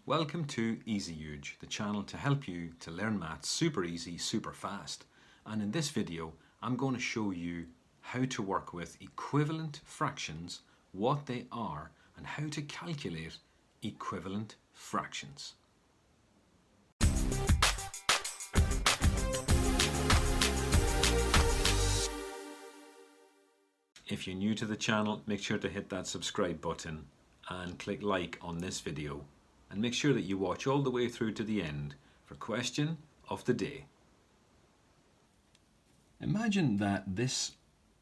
Welcome to EasyEuge, the channel to help you to learn maths super easy, super fast. And in this video, I'm going to show you how to work with equivalent fractions, what they are, and how to calculate equivalent fractions. If you're new to the channel, make sure to hit that subscribe button and click like on this video. And make sure that you watch all the way through to the end for question of the day. Imagine that this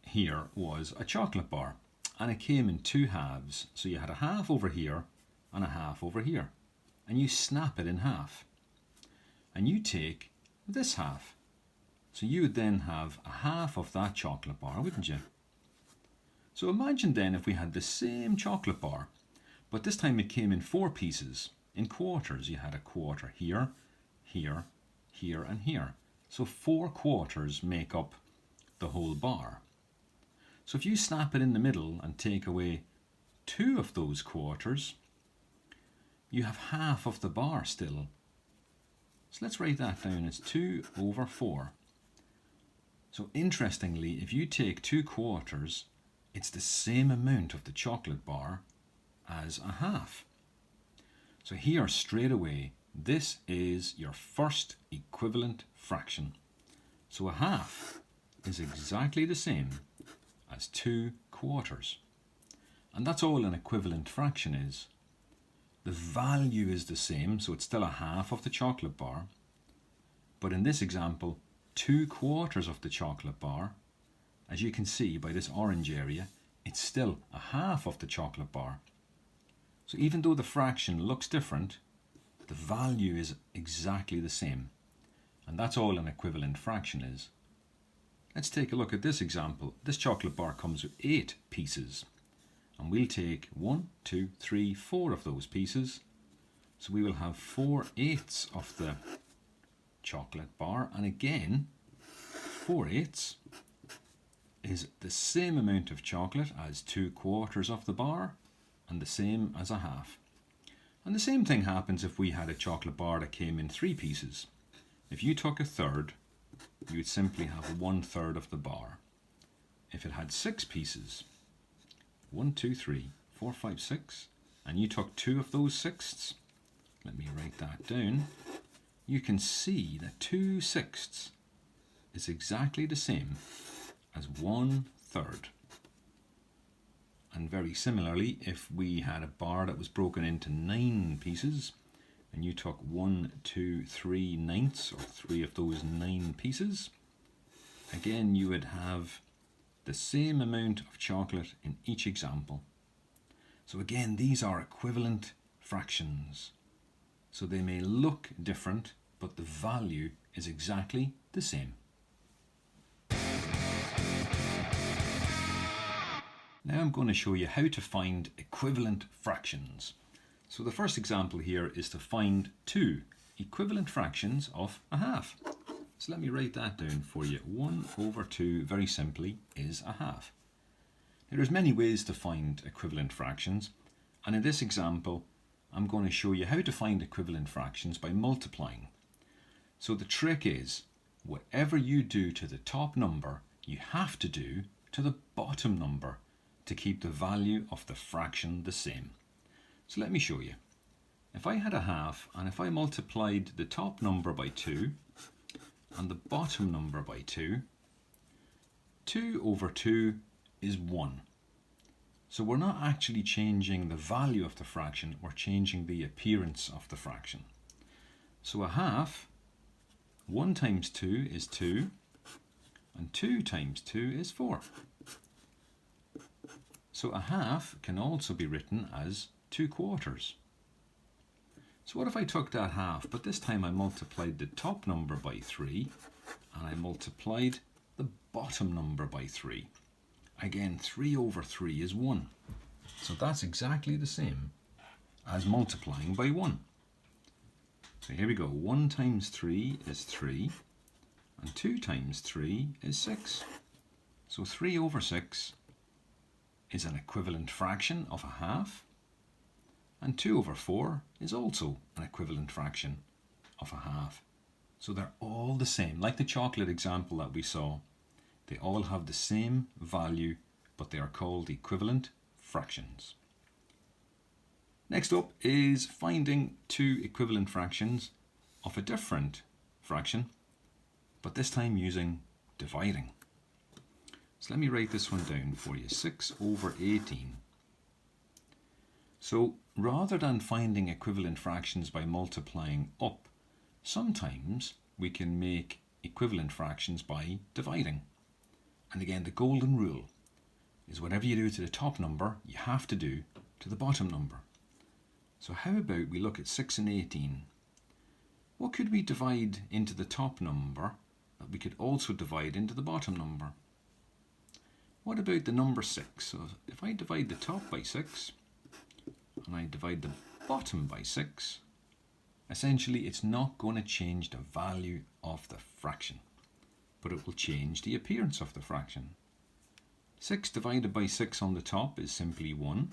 here was a chocolate bar and it came in two halves. So you had a half over here and a half over here. And you snap it in half. And you take this half. So you would then have a half of that chocolate bar, wouldn't you? So imagine then if we had the same chocolate bar, but this time it came in four pieces. In quarters, you had a quarter here, here, here, and here. So 4 quarters make up the whole bar. So if you snap it in the middle and take away 2 of those quarters, you have half of the bar still. So let's write that down as 2 over 4. So interestingly, if you take 2 quarters, it's the same amount of the chocolate bar as a half. So here straight away, this is your first equivalent fraction. So a half is exactly the same as 2 quarters. And that's all an equivalent fraction is. The value is the same, so it's still a half of the chocolate bar. But in this example, 2 quarters of the chocolate bar, as you can see by this orange area, it's still a half of the chocolate bar. So even though the fraction looks different, the value is exactly the same. And that's all an equivalent fraction is. Let's take a look at this example. This chocolate bar comes with 8 pieces. And we'll take 1, 2, 3, 4 of those pieces. So we will have 4/8 of the chocolate bar. And again, 4/8 is the same amount of chocolate as 2 quarters of the bar, and the same as a half. And the same thing happens if we had a chocolate bar that came in 3 pieces. If you took a third, you would simply have 1/3 of the bar. If it had 6 pieces, 1, 2, 3, 4, 5, 6, and you took 2 of those sixths, let me write that down, you can see that 2/6 is exactly the same as 1/3. And very similarly, if we had a bar that was broken into 9 pieces, and you took 1, 2, 3 ninths, or 3 of those 9 pieces, again you would have the same amount of chocolate in each example. So again, these are equivalent fractions. So they may look different, but the value is exactly the same. Now I'm going to show you how to find equivalent fractions. So the first example here is to find 2 equivalent fractions of a half. So let me write that down for you. 1 over 2, very simply, is a half. Now there's many ways to find equivalent fractions, and in this example I'm going to show you how to find equivalent fractions by multiplying. So the trick is, whatever you do to the top number, you have to do to the bottom number to keep the value of the fraction the same. So let me show you. If I had a half and if I multiplied the top number by 2 and the bottom number by 2, 2 over 2 is 1. So we're not actually changing the value of the fraction, we're changing the appearance of the fraction. So a half, 1 times 2 is 2, and 2 times 2 is 4. So a half can also be written as 2 quarters. So what if I took that half, but this time I multiplied the top number by 3 and I multiplied the bottom number by 3. Again, 3 over 3 is 1. So that's exactly the same as multiplying by 1. So here we go. 1 times 3 is 3, and 2 times 3 is 6. So 3 over 6 is an equivalent fraction of a half. And 2 over 4 is also an equivalent fraction of a half. So they're all the same. Like the chocolate example that we saw, they all have the same value, but they are called equivalent fractions. Next up is finding two equivalent fractions of a different fraction, but this time using dividing. So let me write this one down for you. 6 over 18. So rather than finding equivalent fractions by multiplying up, sometimes we can make equivalent fractions by dividing. And again, the golden rule is whatever you do to the top number, you have to do to the bottom number. So how about we look at 6 and 18? What could we divide into the top number that we could also divide into the bottom number? What about the number 6? So if I divide the top by 6 and I divide the bottom by 6, essentially it's not going to change the value of the fraction, but it will change the appearance of the fraction. 6 divided by 6 on the top is simply 1,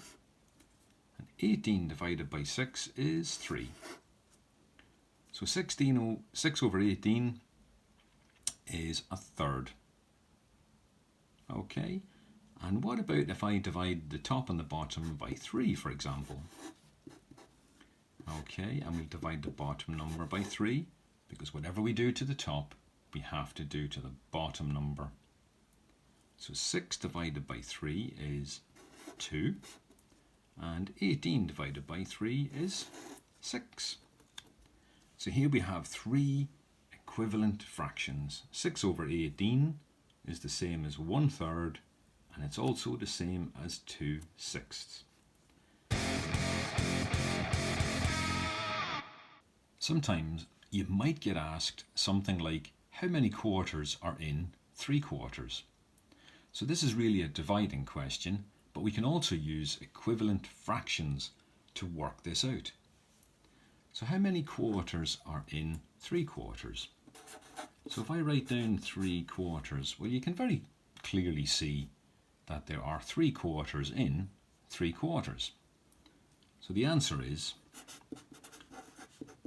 and 18 divided by 6 is 3. So 6 over 18 is a third. Okay, and what about if I divide the top and the bottom by 3, for example? Okay, and we'll divide the bottom number by 3, because whatever we do to the top, we have to do to the bottom number. So 6 divided by 3 is 2, and 18 divided by 3 is 6. So here we have three equivalent fractions. 6 over 18 is the same as 1/3, and it's also the same as 2/6. Sometimes you might get asked something like, how many quarters are in 3/4? So this is really a dividing question, but we can also use equivalent fractions to work this out. So how many quarters are in 3/4? So if I write down 3/4, well, you can very clearly see that there are 3/4 in 3/4. So the answer is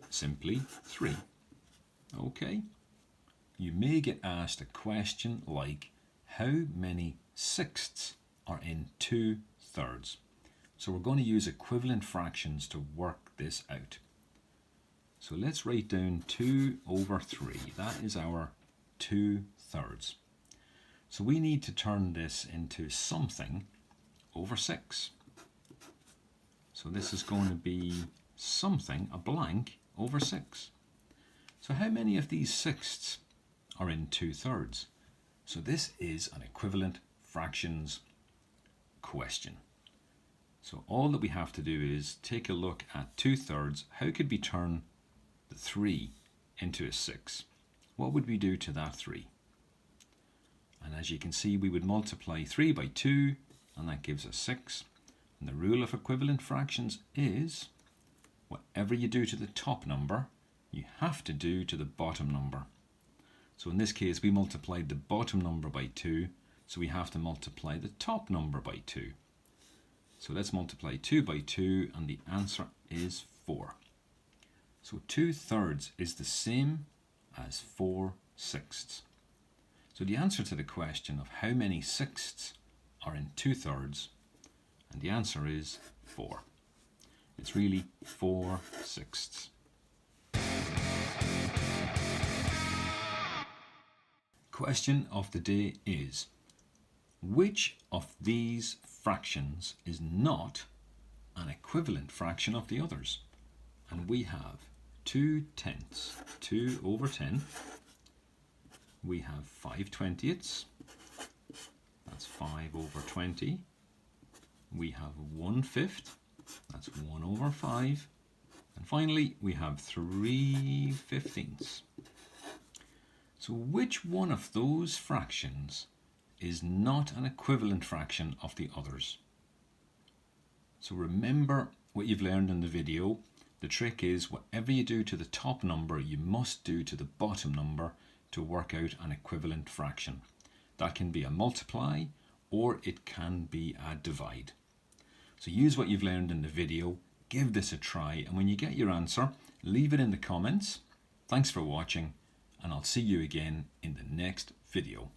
simply 3. Okay. You may get asked a question like, how many sixths are in 2/3? So we're going to use equivalent fractions to work this out. So let's write down 2 over 3. That is our 2/3. So we need to turn this into something over 6. So this is going to be something, a blank, over 6. So how many of these sixths are in 2/3? So this is an equivalent fractions question. So all that we have to do is take a look at 2/3. How could we turn the 3 into a 6? What would we do to that 3? And as you can see, we would multiply 3 by 2, and that gives us 6. And the rule of equivalent fractions is whatever you do to the top number, you have to do to the bottom number. So in this case, we multiplied the bottom number by 2, so we have to multiply the top number by 2. So let's multiply 2 by 2, and the answer is 4. So 2/3 is the same as 4/6. So the answer to the question of how many sixths are in 2/3, and the answer is 4. It's really 4/6. Question of the day is, which of these fractions is not an equivalent fraction of the others? And we have 2/10, 2 over 10. We have 5/20, that's 5 over 20. We have 1/5, that's 1 over 5. And finally, we have 3/15. So which one of those fractions is not an equivalent fraction of the others? So remember what you've learned in the video. The trick is whatever you do to the top number, you must do to the bottom number to work out an equivalent fraction. That can be a multiply or it can be a divide. So use what you've learned in the video, give this a try, and when you get your answer, leave it in the comments. Thanks for watching, and I'll see you again in the next video.